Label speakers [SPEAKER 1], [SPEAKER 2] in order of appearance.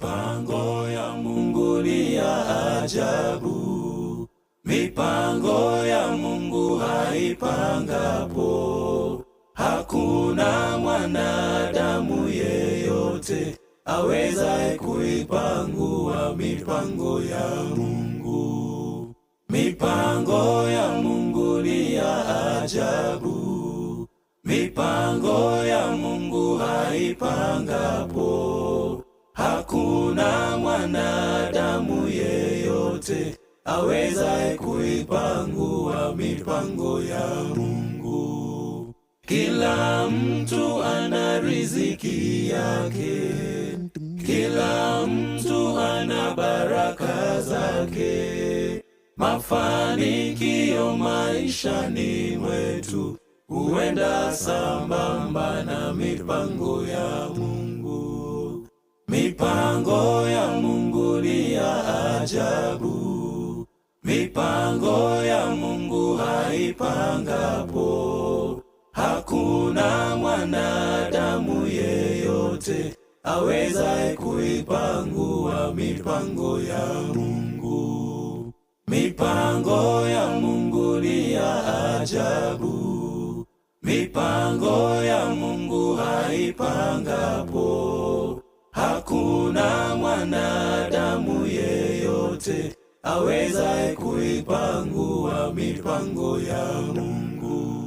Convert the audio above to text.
[SPEAKER 1] Mipango ya Mungu ni ya ajabu. Mipango ya Mungu haipangapo, hakuna mwanadamu yeyote awezaye kuipangua mipango ya Mungu. Mipango ya Mungu ni ya ajabu. Mipango ya Mungu haipangapo, hakuna mwanadamu yeyote awezaye kuipangua mipango ya Mungu. Kila mtu ana riziki yake, kila mtu ana baraka zake. Mafanikio maishani mwetu huenda sambamba na mipango ya Mungu. Mipango ya Mungu ni ya ajabu. Mipango ya Mungu haipangapo, hakuna mwanadamu yeyote awezaye kuipangua mipango ya Mungu. Mipango ya Mungu ni ya ajabu. Mipango ya Mungu haipangapo, hakuna mwanadamu yeyote awezaye kuipangua mipango ya Mungu.